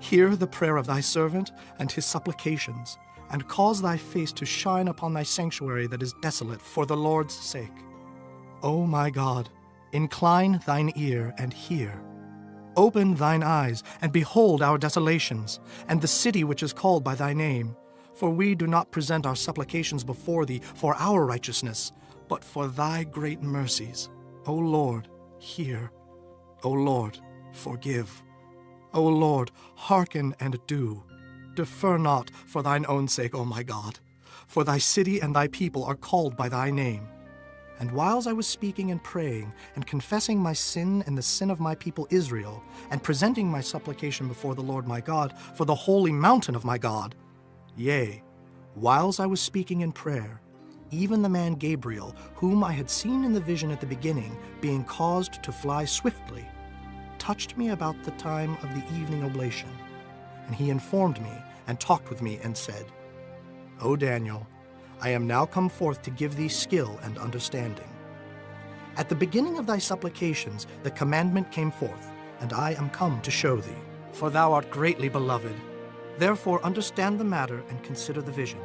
hear the prayer of thy servant and his supplications, and cause thy face to shine upon thy sanctuary that is desolate for the Lord's sake. O my God, incline thine ear and hear. Open thine eyes, and behold our desolations, and the city which is called by thy name. For we do not present our supplications before thee for our righteousness, but for thy great mercies. O Lord, hear. O Lord, forgive. O Lord, hearken and do. Defer not for thine own sake, O my God. For thy city and thy people are called by thy name. And whiles I was speaking and praying, and confessing my sin and the sin of my people Israel, and presenting my supplication before the Lord my God for the holy mountain of my God, yea, whiles I was speaking in prayer, even the man Gabriel, whom I had seen in the vision at the beginning, being caused to fly swiftly, touched me about the time of the evening oblation. And he informed me, and talked with me, and said, O Daniel, I am now come forth to give thee skill and understanding. At the beginning of thy supplications the commandment came forth, and I am come to show thee. For thou art greatly beloved. Therefore understand the matter and consider the vision.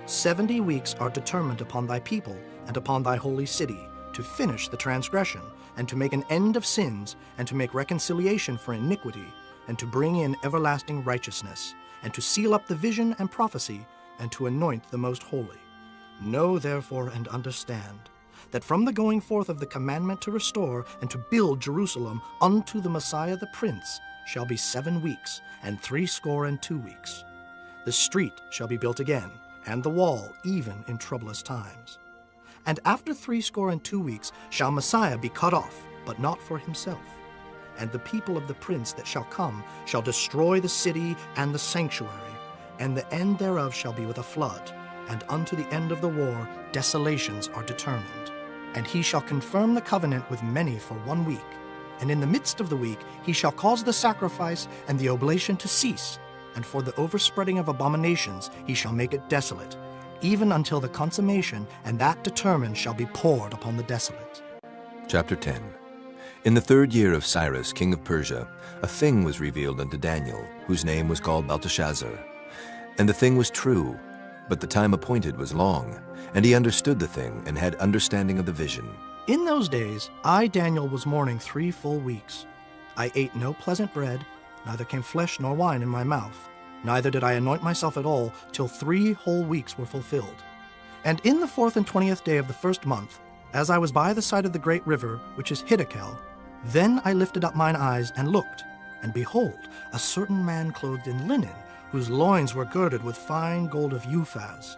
70 weeks are determined upon thy people and upon thy holy city, to finish the transgression, and to make an end of sins, and to make reconciliation for iniquity, and to bring in everlasting righteousness, and to seal up the vision and prophecy, and to anoint the most holy. Know therefore and understand, that from the going forth of the commandment to restore and to build Jerusalem unto the Messiah the Prince shall be 7 weeks, and 62 weeks. The street shall be built again, and the wall even in troublous times. And after 62 weeks shall Messiah be cut off, but not for himself. And the people of the prince that shall come shall destroy the city and the sanctuary, and the end thereof shall be with a flood, and unto the end of the war desolations are determined. And he shall confirm the covenant with many for 1 week, And in the midst of the week he shall cause the sacrifice and the oblation to cease, and for the overspreading of abominations he shall make it desolate, even until the consummation, and that determined shall be poured upon the desolate. Chapter 10. In the 3rd year of Cyrus, king of Persia, a thing was revealed unto Daniel, whose name was called Belteshazzar. And the thing was true, but the time appointed was long, and he understood the thing, and had understanding of the vision. In those days I, Daniel, was mourning 3 full weeks. I ate no pleasant bread, neither came flesh nor wine in my mouth, neither did I anoint myself at all, till 3 whole weeks were fulfilled. And in the 4th and 20th day of the 1st month, as I was by the side of the great river, which is Hiddekel, then I lifted up mine eyes and looked, and behold, a certain man clothed in linen, whose loins were girded with fine gold of Uphaz.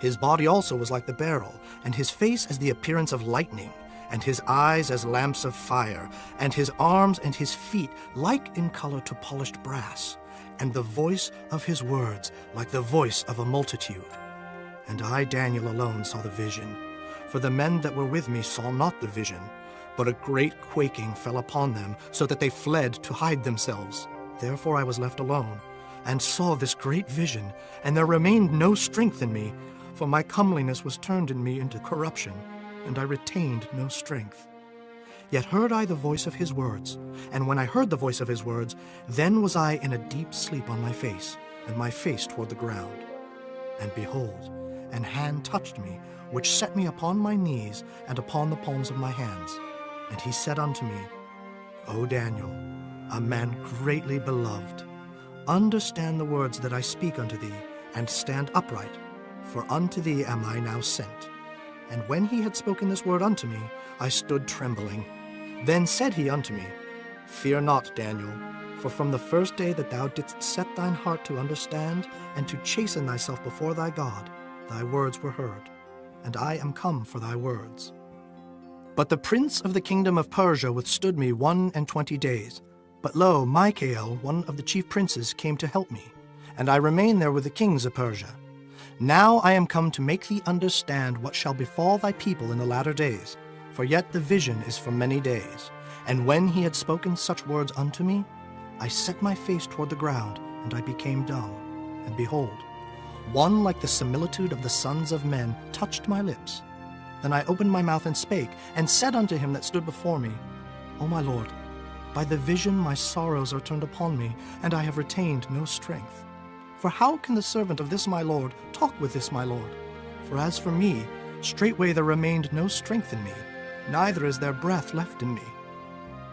His body also was like the beryl, and his face as the appearance of lightning, and his eyes as lamps of fire, and his arms and his feet like in color to polished brass, and the voice of his words like the voice of a multitude. And I, Daniel, alone saw the vision, for the men that were with me saw not the vision, but a great quaking fell upon them, so that they fled to hide themselves. Therefore I was left alone, and saw this great vision, and there remained no strength in me, for my comeliness was turned in me into corruption, and I retained no strength. Yet heard I the voice of his words, and when I heard the voice of his words, then was I in a deep sleep on my face, and my face toward the ground. And behold, an hand touched me, which set me upon my knees and upon the palms of my hands. And he said unto me, O Daniel, a man greatly beloved, understand the words that I speak unto thee, and stand upright, for unto thee am I now sent. And when he had spoken this word unto me, I stood trembling. Then said he unto me, Fear not, Daniel, for from the first day that thou didst set thine heart to understand, and to chasten thyself before thy God, thy words were heard, and I am come for thy words. But the prince of the kingdom of Persia withstood me 21 days. But lo, Michael, one of the chief princes, came to help me, and I remained there with the kings of Persia. Now I am come to make thee understand what shall befall thy people in the latter days, for yet the vision is for many days. And when he had spoken such words unto me, I set my face toward the ground, and I became dumb. And behold, one like the similitude of the sons of men touched my lips. Then I opened my mouth and spake, and said unto him that stood before me, O my Lord, by the vision my sorrows are turned upon me, and I have retained no strength. For how can the servant of this my Lord talk with this my Lord? For as for me, straightway there remained no strength in me, neither is there breath left in me.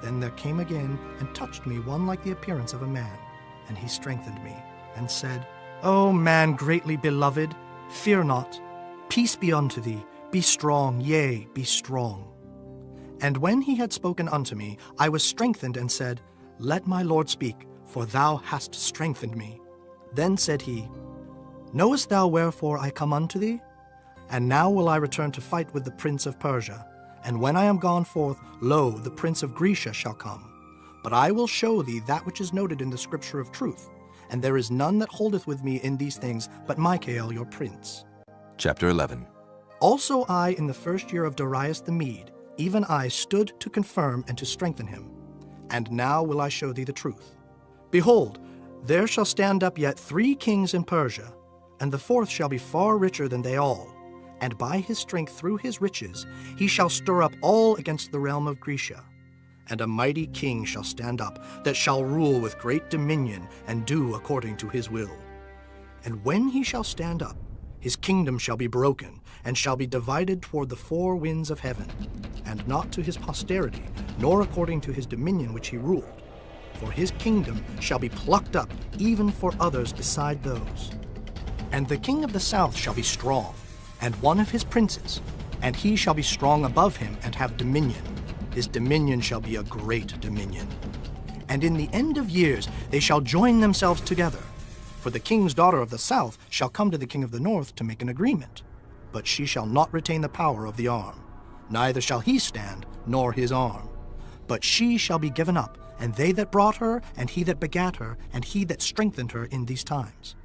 Then there came again and touched me one like the appearance of a man, and he strengthened me, and said, O man greatly beloved, fear not. Peace be unto thee. Be strong, yea, be strong. And when he had spoken unto me, I was strengthened, and said, Let my Lord speak, for thou hast strengthened me. Then said he, Knowest thou wherefore I come unto thee? And now will I return to fight with the prince of Persia. And when I am gone forth, lo, the prince of Grecia shall come. But I will show thee that which is noted in the scripture of truth. And there is none that holdeth with me in these things, but Michael your prince. Chapter 11. Also I, in the 1st year of Darius the Mede, even I stood to confirm and to strengthen him. And now will I show thee the truth. Behold, there shall stand up yet 3 kings in Persia, and the 4th shall be far richer than they all. And by his strength through his riches he shall stir up all against the realm of Grecia. And a mighty king shall stand up, that shall rule with great dominion, and do according to his will. And when he shall stand up, his kingdom shall be broken, and shall be divided toward the 4 winds of heaven, and not to his posterity, nor according to his dominion which he ruled. For his kingdom shall be plucked up, even for others beside those. And the king of the south shall be strong, and one of his princes, and he shall be strong above him, and have dominion. His dominion shall be a great dominion. And in the end of years they shall join themselves together. For the king's daughter of the south shall come to the king of the north to make an agreement. But she shall not retain the power of the arm, neither shall he stand, nor his arm. But she shall be given up, and they that brought her, and he that begat her, and he that strengthened her in these times.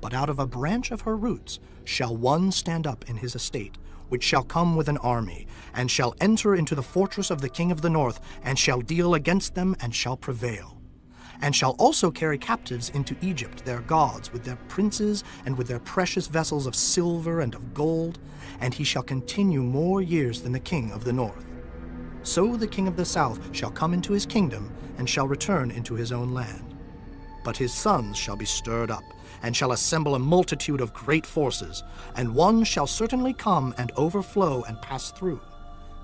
But out of a branch of her roots shall one stand up in his estate, which shall come with an army, and shall enter into the fortress of the king of the north, and shall deal against them, and shall prevail. And shall also carry captives into Egypt their gods, with their princes, and with their precious vessels of silver and of gold, and he shall continue more years than the king of the north. So the king of the south shall come into his kingdom, and shall return into his own land. But his sons shall be stirred up, and shall assemble a multitude of great forces, and one shall certainly come and overflow and pass through.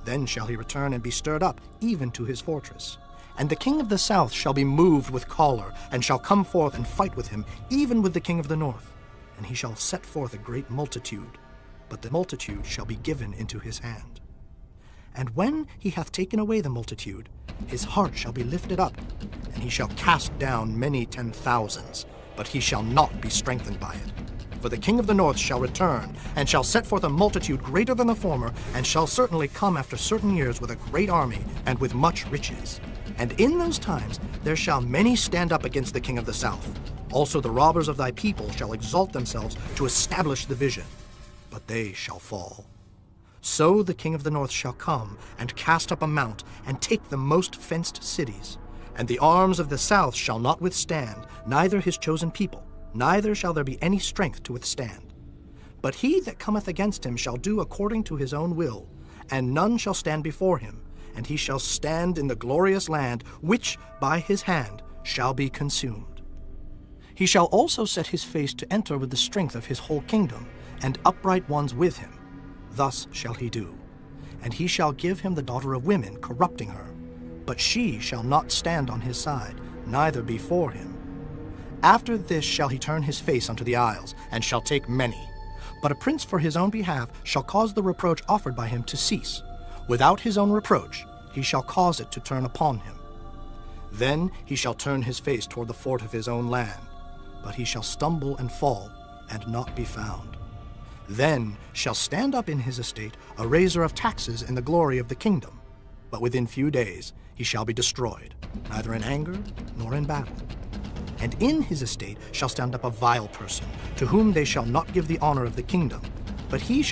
Then shall he return and be stirred up, even to his fortress. And the king of the south shall be moved with choler, and shall come forth and fight with him, even with the king of the north. And he shall set forth a great multitude, but the multitude shall be given into his hand. And when he hath taken away the multitude, his heart shall be lifted up, and he shall cast down many 10,000s, but he shall not be strengthened by it. For the king of the north shall return, and shall set forth a multitude greater than the former, and shall certainly come after certain years with a great army, and with much riches. And in those times there shall many stand up against the king of the south. Also the robbers of thy people shall exalt themselves to establish the vision, but they shall fall. So the king of the north shall come, and cast up a mount, and take the most fenced cities. And the arms of the south shall not withstand, neither his chosen people, neither shall there be any strength to withstand. But he that cometh against him shall do according to his own will, and none shall stand before him, and he shall stand in the glorious land, which by his hand shall be consumed. He shall also set his face to enter with the strength of his whole kingdom, and upright ones with him. Thus shall he do. And he shall give him the daughter of women, corrupting her. But she shall not stand on his side, neither before him. After this shall he turn his face unto the isles, and shall take many. But a prince for his own behalf shall cause the reproach offered by him to cease. Without his own reproach he shall cause it to turn upon him. Then he shall turn his face toward the fort of his own land, but he shall stumble and fall, and not be found. Then shall stand up in his estate a raiser of taxes in the glory of the kingdom, but within few days he shall be destroyed, neither in anger nor in battle. And in his estate shall stand up a vile person, to whom they shall not give the honor of the kingdom, but he shall